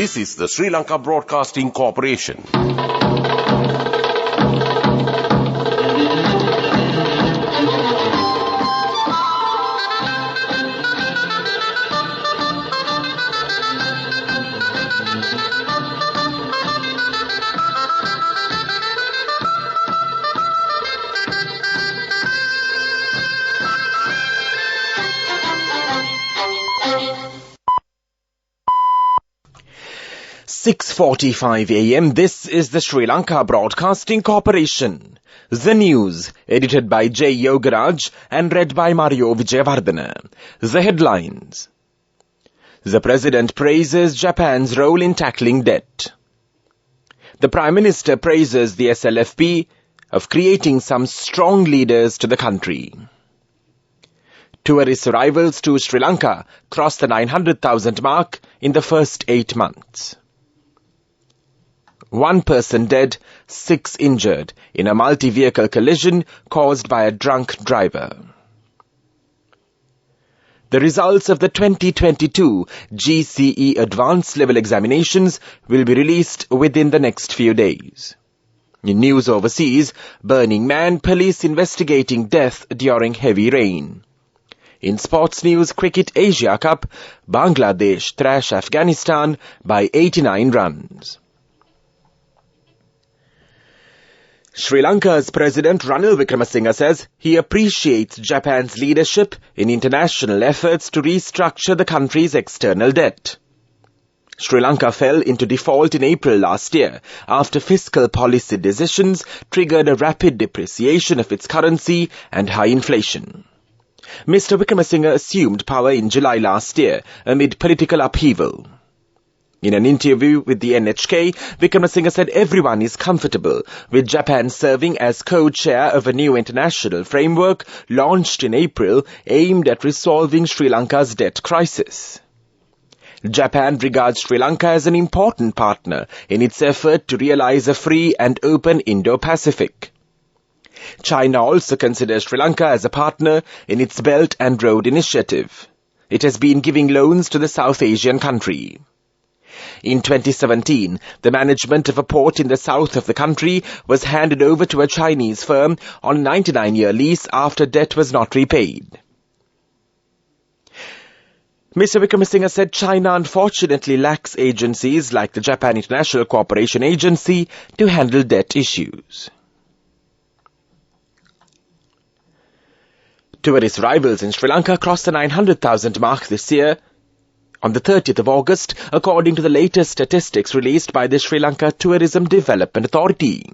This is the Sri Lanka Broadcasting Corporation. "6:45 a.m. This is the Sri Lanka Broadcasting Corporation. The news, edited by J. Yogaraj and read by Mario Vijayavardhana. The headlines. The President praises Japan's role in tackling debt. The Prime Minister praises the SLFP of creating some strong leaders to the country. Tourist arrivals to Sri Lanka crossed the 900,000 mark in the first 8 months. 1 person dead, 6 injured in a multi-vehicle collision caused by a drunk driver. The results of the 2022 GCE Advanced Level Examinations will be released within the next few days. In news overseas, Burning Man, police investigating death during heavy rain. In sports news, Cricket Asia Cup, Bangladesh thrash Afghanistan by 89 runs. Sri Lanka's President Ranil Wickremesinghe says he appreciates Japan's leadership in international efforts to restructure the country's external debt. Sri Lanka fell into default in April last year after fiscal policy decisions triggered a rapid depreciation of its currency and high inflation. Mr. Wickremesinghe assumed power in July last year amid political upheaval. In an interview with the NHK, Wickremesinghe said everyone is comfortable with Japan serving as co-chair of a new international framework launched in April aimed at resolving Sri Lanka's debt crisis. Japan regards Sri Lanka as an important partner in its effort to realize a free and open Indo-Pacific. China also considers Sri Lanka as a partner in its Belt and Road Initiative. It has been giving loans to the South Asian country. In 2017, the management of a port in the south of the country was handed over to a Chinese firm on a 99-year lease after debt was not repaid. Mr. Wickremesinghe said China unfortunately lacks agencies like the Japan International Cooperation Agency to handle debt issues. Tourist arrivals in Sri Lanka crossed the 900,000 mark this year, on the 30th of August, according to the latest statistics released by the Sri Lanka Tourism Development Authority.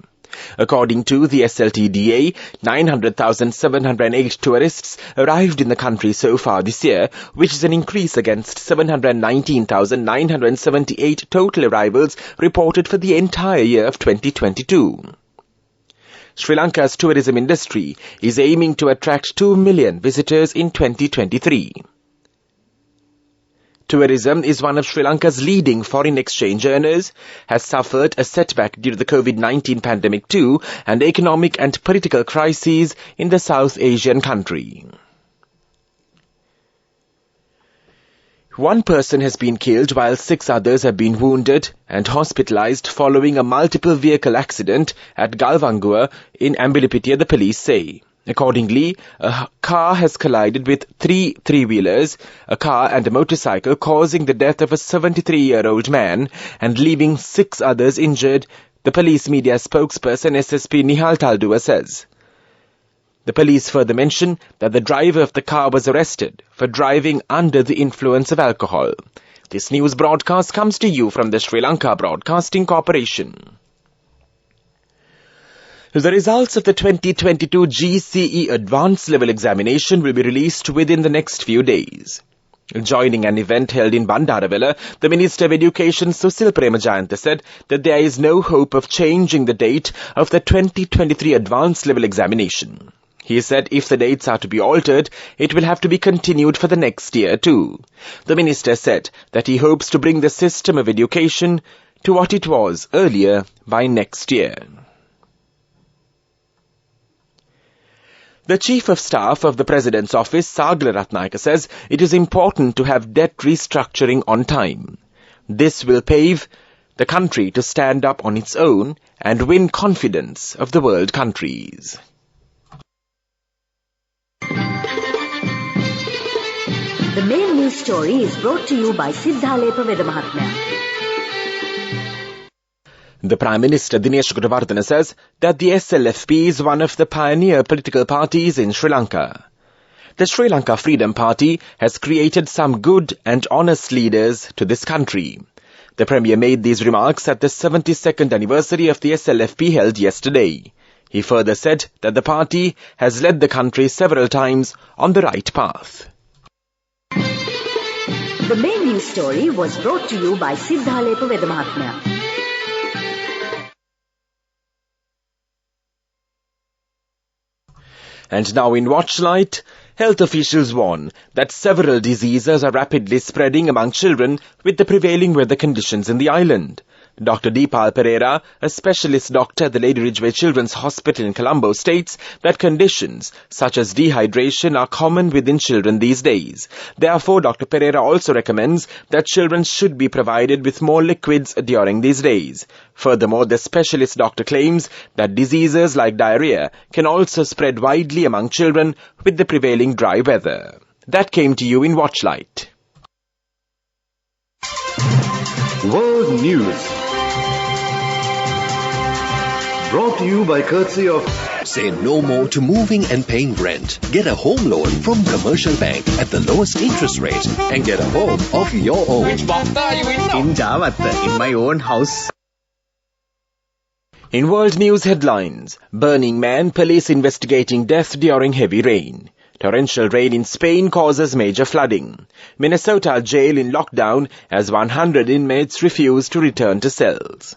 According to the SLTDA, 900,708 tourists arrived in the country so far this year, which is an increase against 719,978 total arrivals reported for the entire year of 2022. Sri Lanka's tourism industry is aiming to attract 2 million visitors in 2023. Tourism is one of Sri Lanka's leading foreign exchange earners, has suffered a setback due to the COVID-19 pandemic too, and economic and political crises in the South Asian country. 1 person has been killed while 6 others have been wounded and hospitalized following a multiple vehicle accident at Galwangua in Ambilipitiya, the police say. Accordingly, a car has collided with 3 three-wheelers, a car and a motorcycle, causing the death of a 73-year-old man and leaving 6 others injured, the police media spokesperson SSP Nihal Taldua says. The police further mentioned that the driver of the car was arrested for driving under the influence of alcohol. This news broadcast comes to you from the Sri Lanka Broadcasting Corporation. The results of the 2022 GCE Advanced Level Examination will be released within the next few days. Joining an event held in Bandarawala, the Minister of Education Susil Premajayantha said that there is no hope of changing the date of the 2023 Advanced Level Examination. He said if the dates are to be altered, it will have to be continued for the next year too. The Minister said that he hopes to bring the system of education to what it was earlier by next year. The Chief of Staff of the President's Office, Sagala Ratnayaka, says it is important to have debt restructuring on time. This will pave the country to stand up on its own and win confidence of the world countries. The main news story is brought to you by Siddhalepa Vedamahatmya. The Prime Minister Dinesh Gunawardena says that the SLFP is one of the pioneer political parties in Sri Lanka. The Sri Lanka Freedom Party has created some good and honest leaders to this country. The Premier made these remarks at the 72nd anniversary of the SLFP held yesterday. He further said that the party has led the country several times on the right path. The main news story was brought to you by Siddhalepa Vedamahatmya. And now in Watchlight, health officials warn that several diseases are rapidly spreading among children with the prevailing weather conditions in the island. Dr. Deepal Pereira, a specialist doctor at the Lady Ridgeway Children's Hospital in Colombo, states that conditions such as dehydration are common within children these days. Therefore, Dr. Pereira also recommends that children should be provided with more liquids during these days. Furthermore, the specialist doctor claims that diseases like diarrhea can also spread widely among children with the prevailing dry weather. That came to you in Watchlight. World News. Brought to you by courtesy of... Say no more to moving and paying rent. Get a home loan from Commercial Bank at the lowest interest rate and get a home of your own. Which Bhatta are you in now? In Javatta, in my own house. In world news headlines, Burning Man, police investigating death during heavy rain. Torrential rain in Spain causes major flooding. Minnesota jail in lockdown as 100 inmates refuse to return to cells.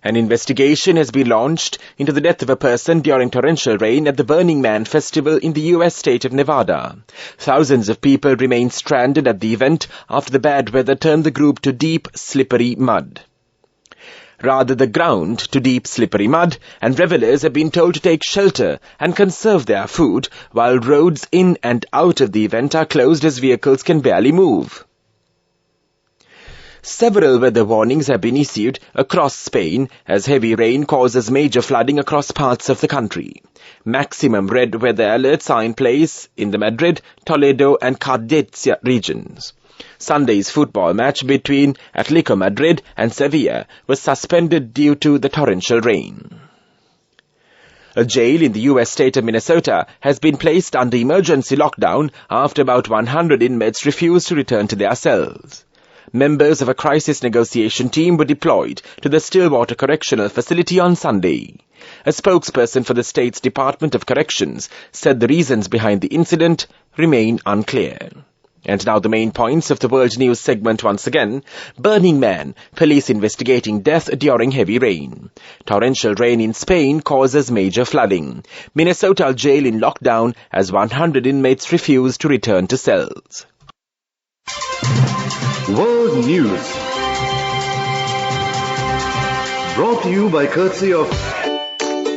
An investigation has been launched into the death of a person during torrential rain at the Burning Man festival in the U.S. state of Nevada. Thousands of people remain stranded at the event after the bad weather turned the group to deep, slippery mud. Rather the ground to deep, slippery mud, and revelers have been told to take shelter and conserve their food, while roads in and out of the event are closed as vehicles can barely move. Several weather warnings have been issued across Spain as heavy rain causes major flooding across parts of the country. Maximum red weather alerts are in place in the Madrid, Toledo and Cádiz regions. Sunday's football match between Atletico Madrid and Sevilla was suspended due to the torrential rain. A jail in the U.S. state of Minnesota has been placed under emergency lockdown after about 100 inmates refused to return to their cells. Members of a crisis negotiation team were deployed to the Stillwater Correctional Facility on Sunday. A spokesperson for the state's Department of Corrections said the reasons behind the incident remain unclear. And now the main points of the World News segment once again. Burning Man, police investigating death during heavy rain. Torrential rain in Spain causes major flooding. Minnesota jail in lockdown as 100 inmates refuse to return to cells. World News. Brought to you by courtesy of...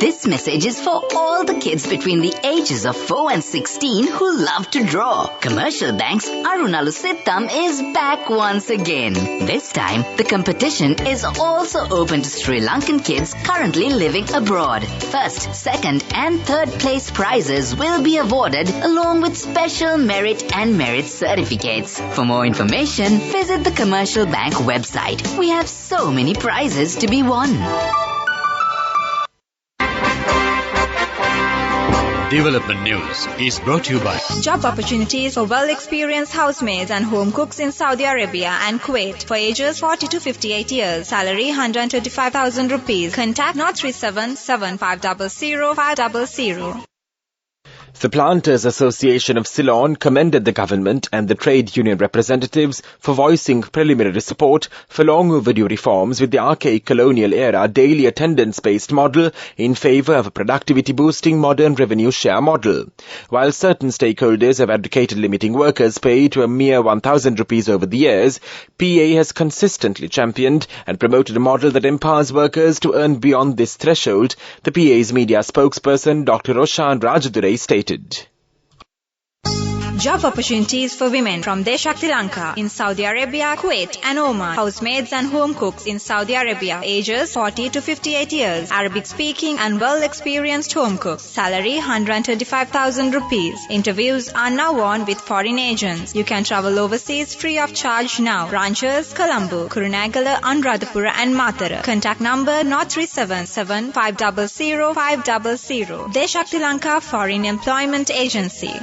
This message is for all the kids between the ages of 4 and 16 who love to draw. Commercial Bank's Arunalu Sittam is back once again. This time, the competition is also open to Sri Lankan kids currently living abroad. First, second and third place prizes will be awarded along with special merit and merit certificates. For more information, visit the Commercial Bank website. We have so many prizes to be won. Development News is brought to you by Job opportunities for well-experienced housemaids and home cooks in Saudi Arabia and Kuwait for ages 40 to 58 years. Salary 125,000 rupees. Contact 037 7500 500. The Planters Association of Ceylon commended the government and the trade union representatives for voicing preliminary support for long overdue reforms with the archaic colonial-era daily attendance-based model in favour of a productivity-boosting modern revenue share model. While certain stakeholders have advocated limiting workers' pay to a mere 1,000 rupees over the years, PA has consistently championed and promoted a model that empowers workers to earn beyond this threshold, the PA's media spokesperson Dr. Roshan Rajadurai stated. Job opportunities for women from Deshakti Lanka in Saudi Arabia, Kuwait and Oman. Housemaids and home cooks in Saudi Arabia, ages 40 to 58 years. Arabic speaking and well experienced home cooks. Salary 125,000 rupees. Interviews are now on with foreign agents. You can travel overseas free of charge now. Branches Colombo, Kurunegala, Anuradhapura and Matara. Contact number 0377 500 500. Deshakti Lanka Foreign Employment Agency.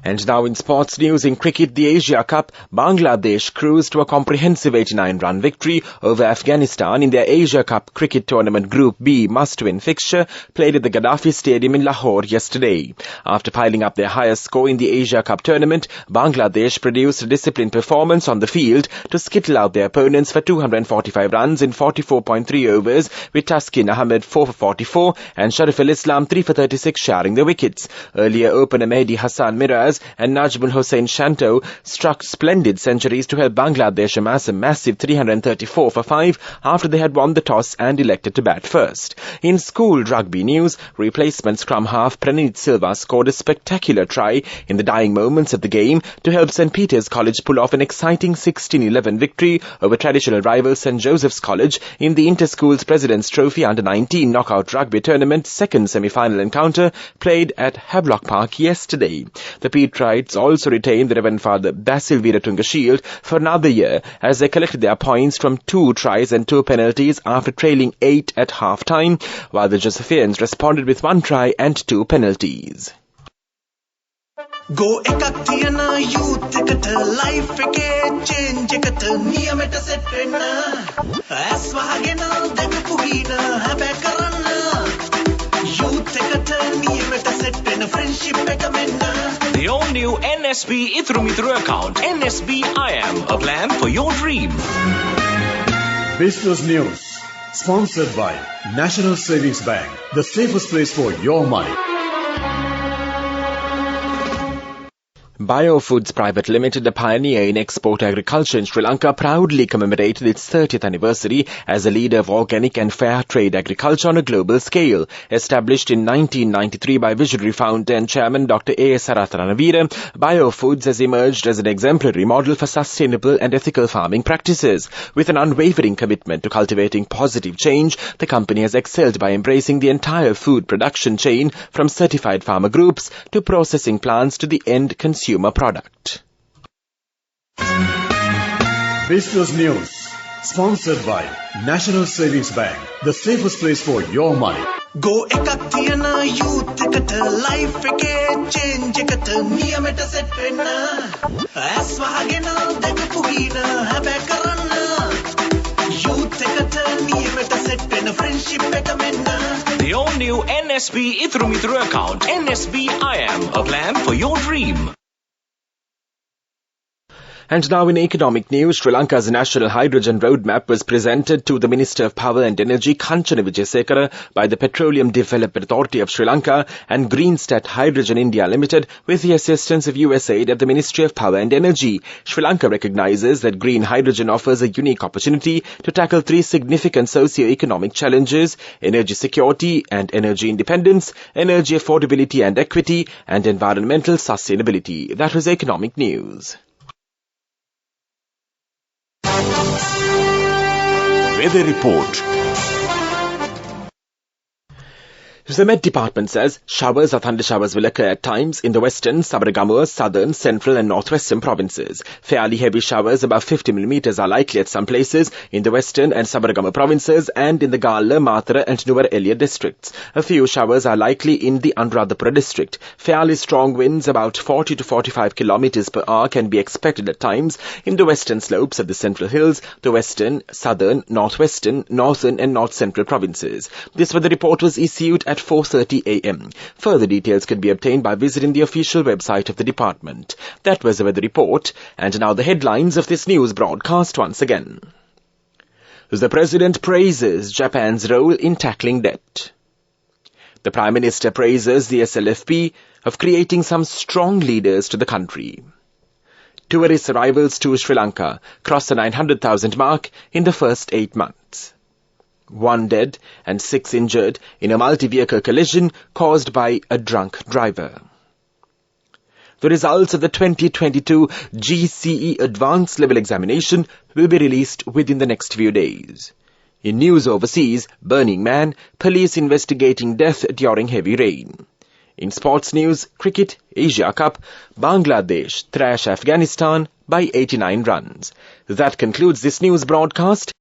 And now in sports news, in cricket, the Asia Cup, Bangladesh cruised to a comprehensive 89-run victory over Afghanistan in their Asia Cup Cricket Tournament Group B must-win fixture played at the Gaddafi Stadium in Lahore yesterday. After piling up their highest score in the Asia Cup tournament, Bangladesh produced a disciplined performance on the field to skittle out their opponents for 245 runs in 44.3 overs, with Taskin Ahmed 4 for 44 and Shariful Islam 3 for 36 sharing the wickets. Earlier opener Mehdi Hassan Miraz and Najmul Hossain Shanto struck splendid centuries to help Bangladesh amass a massive 334 for 5 after they had won the toss and elected to bat first. In school rugby news, replacement scrum half Pranit Silva scored a spectacular try in the dying moments of the game to help St. Peter's College pull off an exciting 16-11 victory over traditional rival St. Joseph's College in the Inter-Schools President's Trophy Under-19 Knockout Rugby Tournament second semi-final encounter played at Havelock Park yesterday. The Petrites also retained the Reverend Father Basil Veeratunga Shield for another year as they collected their points from 2 tries and 2 penalties after trailing 8 at half-time, while the Josephians responded with 1 try and 2 penalties. Go ekak thiyana youth eකට life එකේ change එකට නියමෙට set වෙන්න ඇස් වහගෙන දැකපු ගීන හැබැයි කරන්න youth එකට නියමෙට set වෙන්න friendship එක මෙන්න. The all-new NSB Ithru account, NSB IM, a plan for your dream. Business News, sponsored by National Savings Bank, the safest place for your money. Biofoods Private Limited, a pioneer in export agriculture in Sri Lanka, proudly commemorated its 30th anniversary as a leader of organic and fair trade agriculture on a global scale. Established in 1993 by visionary founder and chairman Dr. A.S. Sarathanavira, Biofoods has emerged as an exemplary model for sustainable and ethical farming practices. With an unwavering commitment to cultivating positive change, the company has excelled by embracing the entire food production chain from certified farmer groups to processing plants to the end consumer product. Business News, sponsored by National Savings Bank, the safest place for your money. Go ekak thiyana youth eකට life එකේ change එකට නියමෙට set වෙන්න ඇස් වහගෙන දැකපු ගීන හැබැයි කරන්න youth එකට නියමෙට set වෙන්න friendship එක මෙන්න. The all-new NSB Ithru account, NSB IM, a plan for your dream. And now in economic news, Sri Lanka's national hydrogen roadmap was presented to the Minister of Power and Energy, Kanchana Wijesekara, by the Petroleum Development Authority of Sri Lanka and Greenstat Hydrogen India Limited with the assistance of USAID at the Ministry of Power and Energy. Sri Lanka recognizes that green hydrogen offers a unique opportunity to tackle 3 significant socio-economic challenges: energy security and energy independence, energy affordability and equity, and environmental sustainability. That was economic news. Weather report. The Met Department says showers or thunder showers will occur at times in the western, Sabaragamuwa, southern, central and northwestern provinces. Fairly heavy showers above 50 millimeters are likely at some places in the western and Sabaragamuwa provinces and in the Gala, Matara and Nuwara Eliya districts. A few showers are likely in the Anuradhapura district. Fairly strong winds about 40 to 45 kilometers per hour can be expected at times in the western slopes of the central hills, the western, southern, northwestern, northern and north central provinces. This weather report was issued at 4:30 a.m. Further details can be obtained by visiting the official website of the department. That was the weather report, and now the headlines of this news broadcast once again. The President praises Japan's role in tackling debt. The Prime Minister praises the SLFP of creating some strong leaders to the country. Tourist arrivals to Sri Lanka crossed the 900,000 mark in the first 8 months. 1 dead and 6 injured in a multi-vehicle collision caused by a drunk driver. The results of the 2022 GCE Advanced Level Examination will be released within the next few days. In news overseas, burning man, police investigating death during heavy rain. In sports news, cricket, Asia Cup, Bangladesh thrash Afghanistan by 89 runs. That concludes this news broadcast.